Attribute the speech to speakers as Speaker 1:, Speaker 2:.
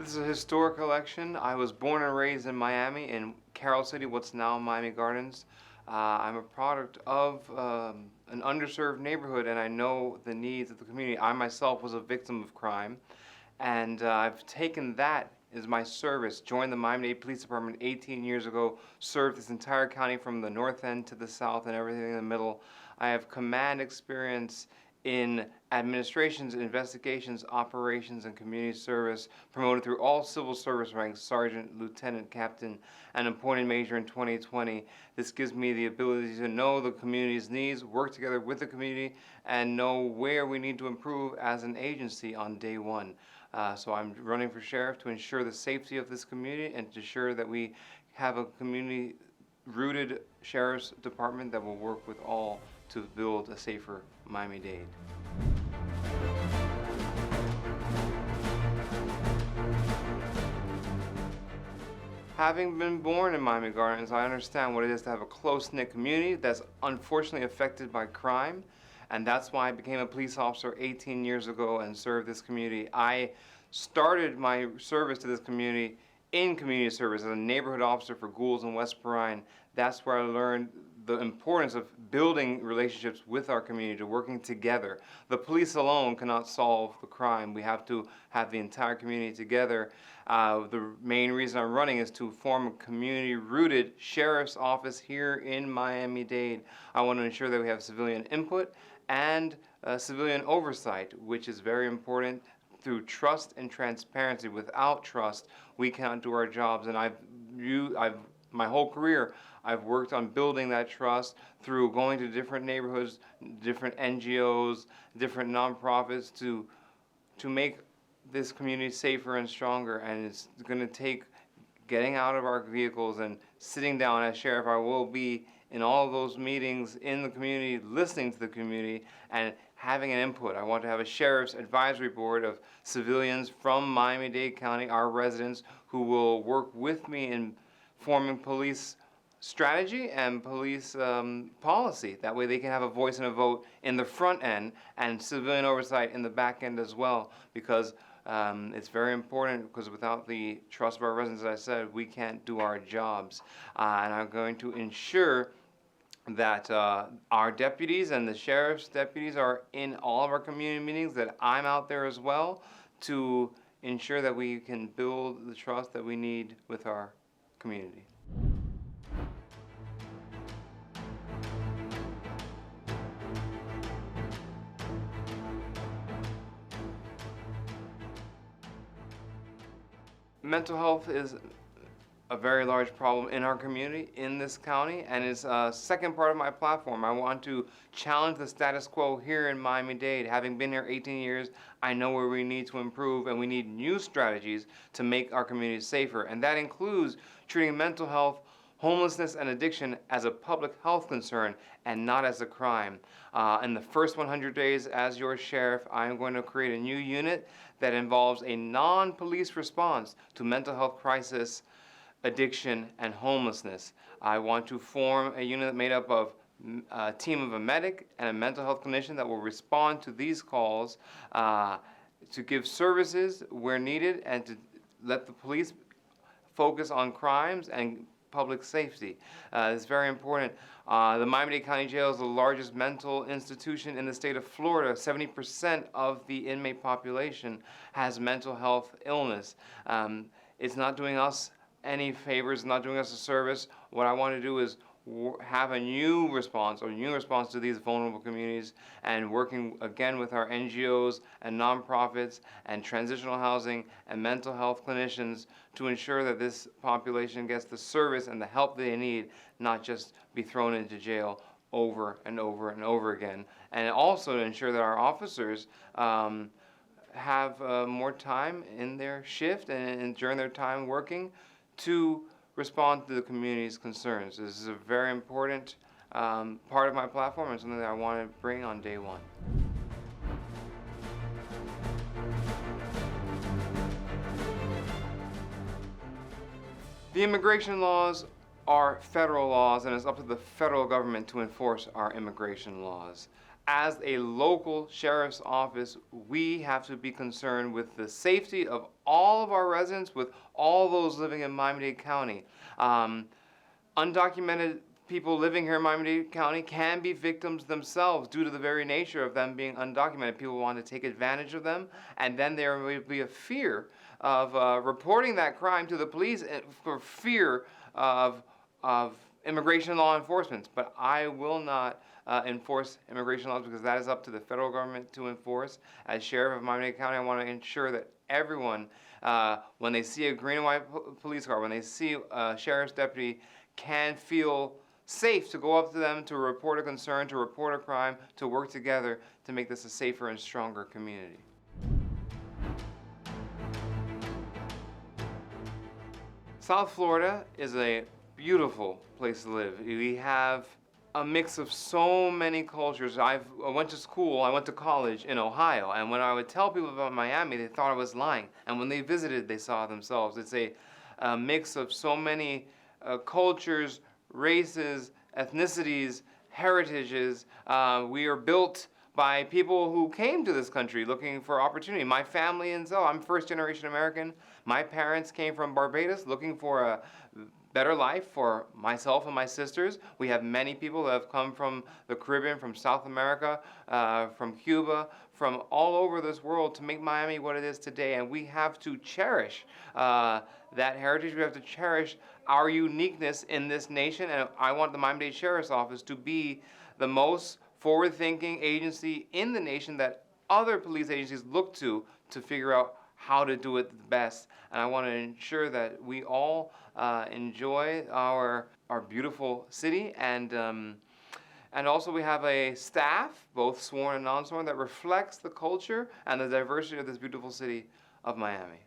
Speaker 1: This is a historic election. I was born and raised in Miami, in Carroll City, what's now Miami Gardens. I'm a product of an underserved neighborhood, and I know the needs of the community. I myself was a victim of crime, and I've taken that as my service. Joined the Miami-Dade Police Department 18 years ago, served this entire county from the north end to the south and everything in the middle. I have command experience in administrations, investigations, operations, and community service, promoted through all civil service ranks, sergeant, lieutenant, captain, and appointed major in 2020. This gives me the ability to know the community's needs, work together with the community, and know where we need to improve as an agency on day one. So I'm running for sheriff to ensure the safety of this community and to ensure that we have a community-rooted sheriff's department that will work with all to build a safer Miami-Dade. Having been born in Miami Gardens, I understand what it is to have a close-knit community that's unfortunately affected by crime, and that's why I became a police officer 18 years ago and served this community. I started my service to this community in community service as a neighborhood officer for Goulds in West Perrine. That's where I learned the importance of building relationships with our community, to working together. The police alone cannot solve the crime. We have to have the entire community together. The main reason I'm running is to form a community-rooted sheriff's office here in Miami-Dade. I want to ensure that we have civilian input and civilian oversight, which is very important, through trust and transparency. Without trust, we cannot do our jobs. And my whole career, I've worked on building that trust through going to different neighborhoods, different NGOs, different nonprofits to make this community safer and stronger. And it's going to take getting out of our vehicles and sitting down. As sheriff, I will be in all of those meetings in the community, listening to the community and having an input. I want to have a sheriff's advisory board of civilians from Miami-Dade County, our residents, who will work with me in forming police strategy and police policy. That way they can have a voice and a vote in the front end and civilian oversight in the back end as well, because it's very important, because without the trust of our residents, as I said, we can't do our jobs. And I'm going to ensure that our deputies and the sheriff's deputies are in all of our community meetings, that I'm out there as well to ensure that we can build the trust that we need with our community. Mental health is a very large problem in our community, in this county, and it's a second part of my platform. I want to challenge the status quo here in Miami-Dade. Having been here 18 years, I know where we need to improve, and we need new strategies to make our community safer. And that includes treating mental health, homelessness, and addiction as a public health concern and not as a crime. In the first 100 days as your sheriff, I am going to create a new unit that involves a non-police response to mental health crisis, addiction, and homelessness. I want to form a unit made up of a team of a medic and a mental health clinician that will respond to these calls, to give services where needed, and to let the police focus on crimes and public safety. It's very important. The Miami-Dade County Jail is the largest mental institution in the state of Florida. 70% of the inmate population has mental health illness. It's not doing us any favors, not doing us a service. What I want to do is have a new response to these vulnerable communities, and working again with our NGOs and nonprofits and transitional housing and mental health clinicians to ensure that this population gets the service and the help they need, not just be thrown into jail over and over and over again. And also to ensure that our officers have more time in their shift and during their time working to respond to the community's concerns. This is a very important part of my platform and something that I want to bring on day one. The immigration laws are federal laws, and it's up to the federal government to enforce our immigration laws. as a local sheriff's office, we have to be concerned with the safety of all of our residents, with all those living in Miami-Dade County. Undocumented people living here in Miami-Dade County can be victims themselves due to the very nature of them being undocumented. People want to take advantage of them, and then there will be a fear of reporting that crime to the police for fear of immigration law enforcement. But I will not enforce immigration laws because that is up to the federal government to enforce. As sheriff of Miami-Dade County, I want to ensure that everyone, when they see a green and white police car, when they see a sheriff's deputy, can feel safe to go up to them, to report a concern, to report a crime, to work together to make this a safer and stronger community. South Florida is a beautiful place to live. We have a mix of so many cultures. I went to college in Ohio, and when I would tell people about Miami, they thought I was lying. And when they visited, they saw it themselves. It's a mix of so many cultures, races, ethnicities, heritages. We are built by people who came to this country looking for opportunity. My family and so, I'm first generation American. My parents came from Barbados looking for a better life for myself and my sisters. We have many people that have come from the Caribbean, from South America, from Cuba, from all over this world to make Miami what it is today. And we have to cherish that heritage. We have to cherish our uniqueness in this nation. And I want the Miami-Dade Sheriff's Office to be the most forward-thinking agency in the nation that other police agencies look to figure out how to do it the best. And I want to ensure that we all enjoy our beautiful city, and also we have a staff, both sworn and non-sworn, that reflects the culture and the diversity of this beautiful city of Miami.